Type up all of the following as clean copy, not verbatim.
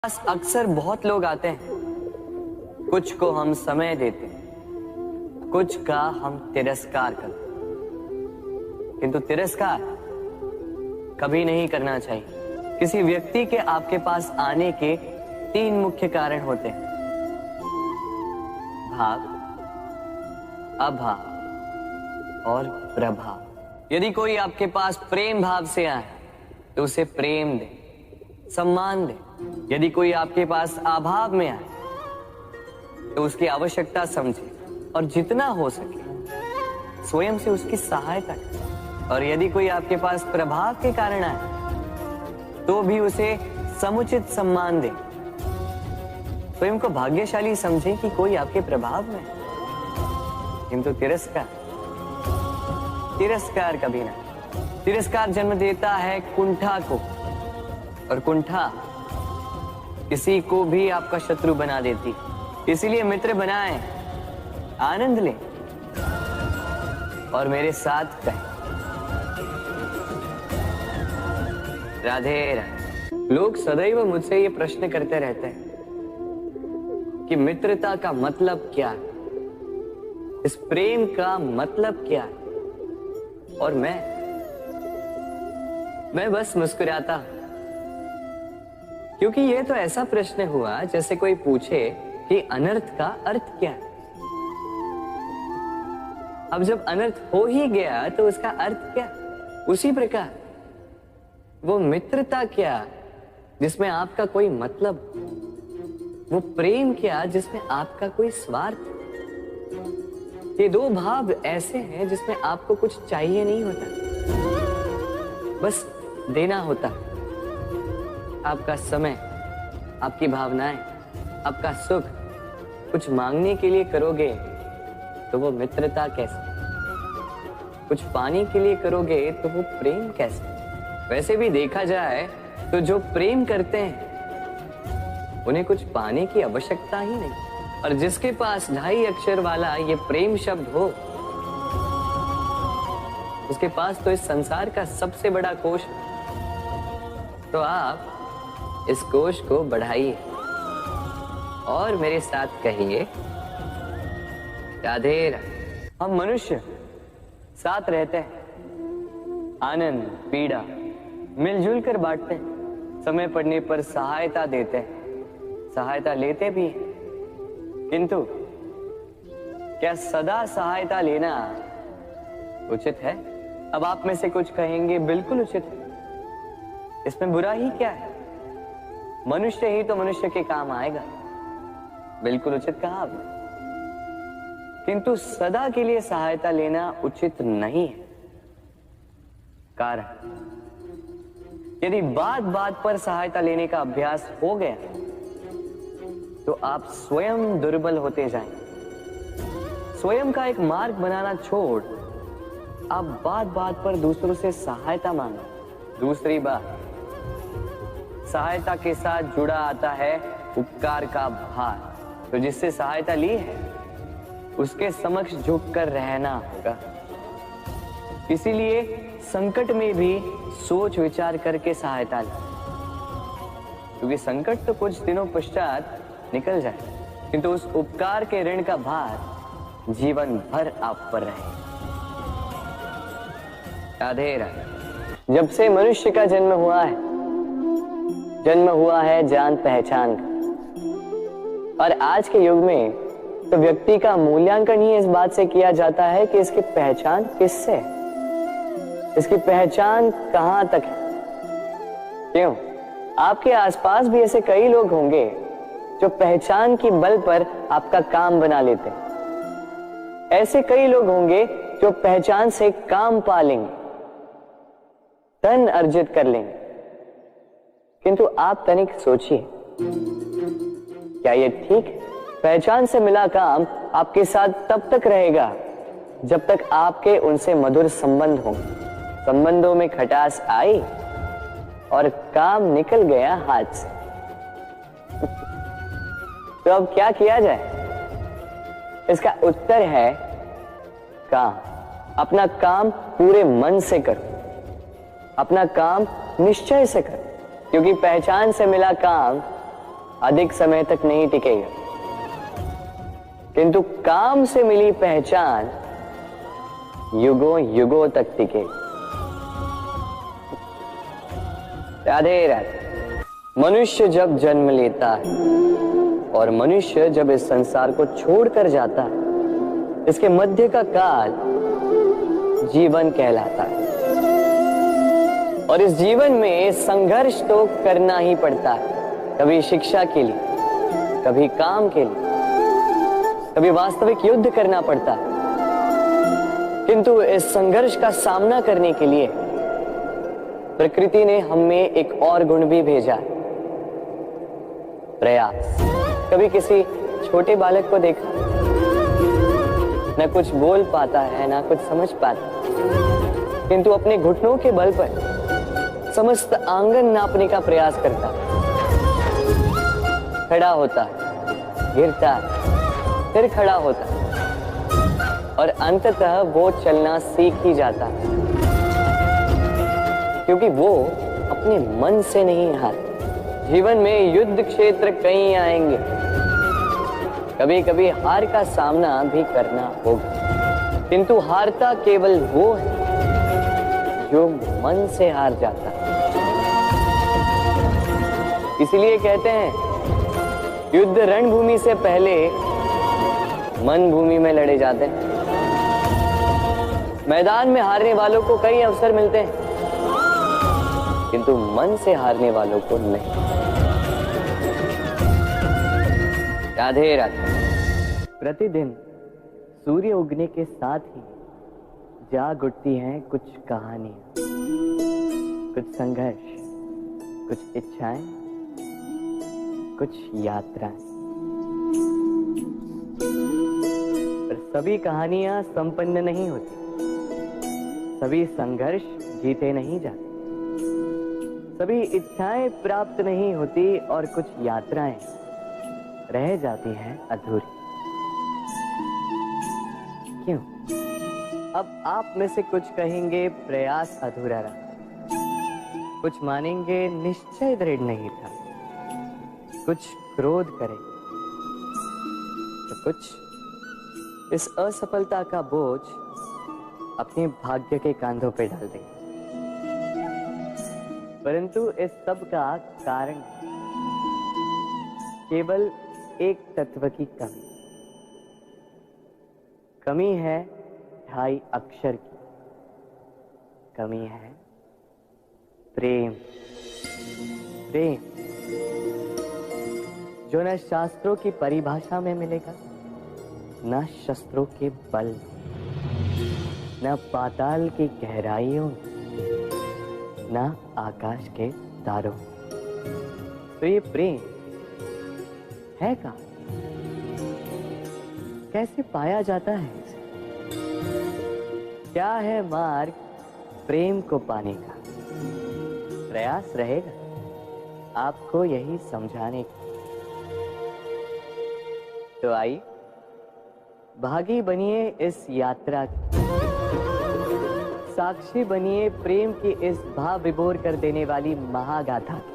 पास अक्सर बहुत लोग आते हैं, कुछ को हम समय देते हैं, कुछ का हम तिरस्कार करते हैं, किंतु तिरस्कार कभी नहीं करना चाहिए। किसी व्यक्ति के आपके पास आने के 3 मुख्य कारण होते हैं: भाव, अभाव और प्रभाव। यदि कोई आपके पास प्रेम भाव से आए तो उसे प्रेम दे, सम्मान दे। यदि कोई आपके पास अभाव में आए तो उसकी आवश्यकता समझे और जितना हो सके स्वयं से उसकी सहायता करें। और यदि कोई आपके पास प्रभाव के कारण आए तो भी उसे समुचित सम्मान दे। स्वयं को भाग्यशाली समझे कि कोई आपके प्रभाव में है। किंतु तिरस्कार कभी ना। तिरस्कार जन्म देता है कुंठा को, और कुंठा किसी को भी आपका शत्रु बना देती। इसीलिए मित्र बनाएं, आनंद लें और मेरे साथ कहें राधे राधे। लोग सदैव मुझसे ये प्रश्न करते रहते हैं कि मित्रता का मतलब क्या है, इस प्रेम का मतलब क्या है। और मैं बस मुस्कुराता हूं, क्योंकि ये तो ऐसा प्रश्न हुआ जैसे कोई पूछे कि अनर्थ का अर्थ क्या है। अब जब अनर्थ हो ही गया तो उसका अर्थ क्या? उसी प्रकार वो मित्रता क्या जिसमें आपका कोई मतलब, वो प्रेम क्या जिसमें आपका कोई स्वार्थ। ये 2 भाव ऐसे हैं जिसमें आपको कुछ चाहिए नहीं होता, बस देना होता है। आपका समय, आपकी भावनाएं, आपका सुख कुछ मांगने के लिए करोगे तो वो मित्रता कैसे? कुछ पाने के लिए करोगे तो वो प्रेम कैसे? वैसे भी देखा जाए तो जो प्रेम करते हैं उन्हें कुछ पाने की आवश्यकता ही नहीं। और जिसके पास 2.5 अक्षर वाला ये प्रेम शब्द हो, उसके पास तो इस संसार का सबसे बड़ा कोश है। तो आप इस कोश को बढ़ाइए और मेरे साथ कहिए राधे राधे। हम मनुष्य साथ रहते हैं, आनंद पीड़ा मिलजुल कर बांटते हैं, समय पड़ने पर सहायता देते हैं, सहायता लेते भी हैं। किंतु क्या सदा सहायता लेना उचित है? अब आप में से कुछ कहेंगे बिल्कुल उचित है, इसमें बुरा ही क्या है, मनुष्य ही तो मनुष्य के काम आएगा। बिल्कुल उचित कहा आपने, किंतु सदा के लिए सहायता लेना उचित नहीं है। कारण, यदि बात बात पर सहायता लेने का अभ्यास हो गया तो आप स्वयं दुर्बल होते जाएंगे। स्वयं का एक मार्ग बनाना छोड़ आप बात बात पर दूसरों से सहायता मांगो। दूसरी बात, सहायता के साथ जुड़ा आता है उपकार का भार। तो जिससे सहायता ली है उसके समक्ष झुककर रहना होगा। इसीलिए संकट में भी सोच विचार करके सहायता लें, क्योंकि संकट तो कुछ दिनों पश्चात निकल जाए, किंतु उस उपकार के ऋण का भार जीवन भर आप पर रहे। राधे राधे। जब से मनुष्य का जन्म हुआ है जान पहचान का। और आज के युग में तो व्यक्ति का मूल्यांकन ही इस बात से किया जाता है कि इसकी पहचान किससे है, इसकी पहचान कहां तक है। क्यों? आपके आसपास भी ऐसे कई लोग होंगे जो पहचान की बल पर आपका काम बना लेते हैं। ऐसे कई लोग होंगे जो पहचान से काम पा लेंगे, धन अर्जित कर लेंगे। किंतु आप तनिक सोचिए, क्या ये ठीक है? पहचान से मिला काम आपके साथ तब तक रहेगा जब तक आपके उनसे मधुर संबंध हों। संबंधों में खटास आई और काम निकल गया हाथ से। तो अब क्या किया जाए? इसका उत्तर है काम। अपना काम पूरे मन से करो, अपना काम निश्चय से करो, क्योंकि पहचान से मिला काम अधिक समय तक नहीं टिकेगा, किंतु काम से मिली पहचान युगों युगों तक टिकेगी। राधे राधे। मनुष्य जब जन्म लेता है और मनुष्य जब इस संसार को छोड़कर जाता है, इसके मध्य का काल जीवन कहलाता है। और इस जीवन में संघर्ष तो करना ही पड़ता है, कभी शिक्षा के लिए, कभी काम के लिए, कभी वास्तविक युद्ध करना पड़ता है। किंतु इस संघर्ष का सामना करने के लिए प्रकृति ने हमें एक और गुण भी भेजा है, प्रयास। कभी किसी छोटे बालक को देखा, न कुछ बोल पाता है, ना कुछ समझ पाता, किंतु अपने घुटनों के बल पर समस्त आंगन नापने का प्रयास करता है। खड़ा होता है, गिरता है, फिर खड़ा होता है और अंततः वो चलना सीख ही जाता है, क्योंकि वो अपने मन से नहीं हारता। जीवन में युद्ध क्षेत्र कई आएंगे, कभी कभी हार का सामना भी करना होगा, किंतु हारता केवल वो है जो मन से हार जाता है। इसलिए कहते हैं युद्ध रणभूमि से पहले मन भूमि में लड़े जाते हैं। मैदान में हारने वालों को कई अवसर मिलते हैं, किंतु मन से हारने वालों को नहीं। राधे राधे। प्रतिदिन सूर्य उगने के साथ ही जाग उठती हैं कुछ कहानियां, कुछ संघर्ष, कुछ इच्छाएं, कुछ यात्राएं। पर सभी कहानियां संपन्न नहीं होती, सभी संघर्ष जीते नहीं जाते, सभी इच्छाएं प्राप्त नहीं होती और कुछ यात्राएं रह जाती हैं अधूरी। क्यों? अब आप में से कुछ कहेंगे प्रयास अधूरा रहा, कुछ मानेंगे निश्चय दृढ़ नहीं था, कुछ क्रोध करेंगे, तो कुछ इस असफलता का बोझ अपने भाग्य के कांधों पर डाल देंगे। परंतु इस सब का कारण केवल एक तत्व की कमी। कमी है 2.5 अक्षर की, कमी है प्रेम। प्रेम जो न शास्त्रों की परिभाषा में मिलेगा, न शस्त्रों के बल, न पाताल की गहराइयों, न आकाश के तारों। तो ये प्रेम है कहाँ? कैसे पाया जाता है इसे? क्या है मार्ग प्रेम को पाने का? प्रयास रहेगा आपको यही समझाने का। तो आइए भागी बनिए इस यात्रा की, साक्षी बनिए प्रेम की इस भाव विभोर कर देने वाली महागाथा की,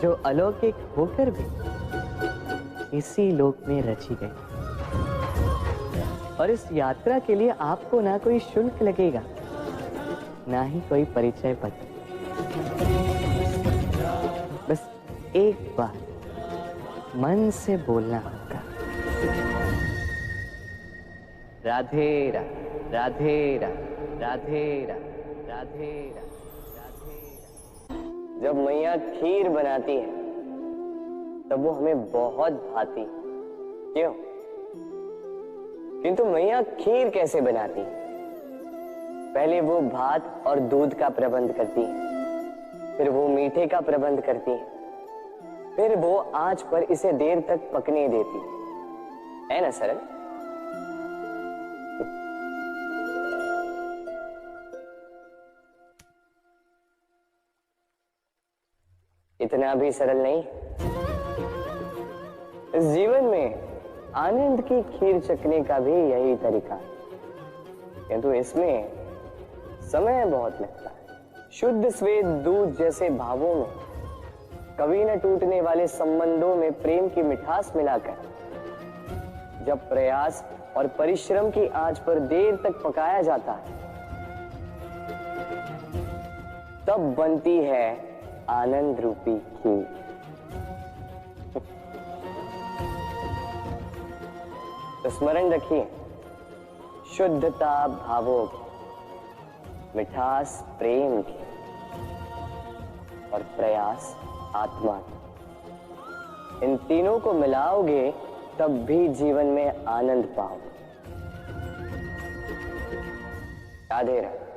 जो अलौकिक होकर भी इसी लोक में रची गई। और इस यात्रा के लिए आपको ना कोई शुल्क लगेगा, ना ही कोई परिचय पत्र। बस एक बार मन से बोलना होगा, राधे राधे, राधे राधे, राधे राधे, राधे राधे। जब मैया खीर बनाती है तब वो हमें बहुत भाती, क्यों? किंतु मैया खीर कैसे बनाती है? पहले वो भात और दूध का प्रबंध करती है, फिर वो मीठे का प्रबंध करती है, फिर वो आंच पर इसे देर तक पकने देती है ना सरल? इतना भी सरल नहीं। इस जीवन में आनंद की खीर चखने का भी यही तरीका है, किंतु इसमें समय बहुत लगता है। शुद्ध श्वेत दूध जैसे भावों में कभी न टूटने वाले संबंधों में प्रेम की मिठास मिलाकर जब प्रयास और परिश्रम की आंच पर देर तक पकाया जाता है, तब बनती है आनंद रूपी खीर। तो स्मरण रखिए, शुद्धता भावों की, मिठास प्रेम की और प्रयास आत्मा की, इन तीनों को मिलाओगे तब भी जीवन में आनंद पाओगे। राधे राधे।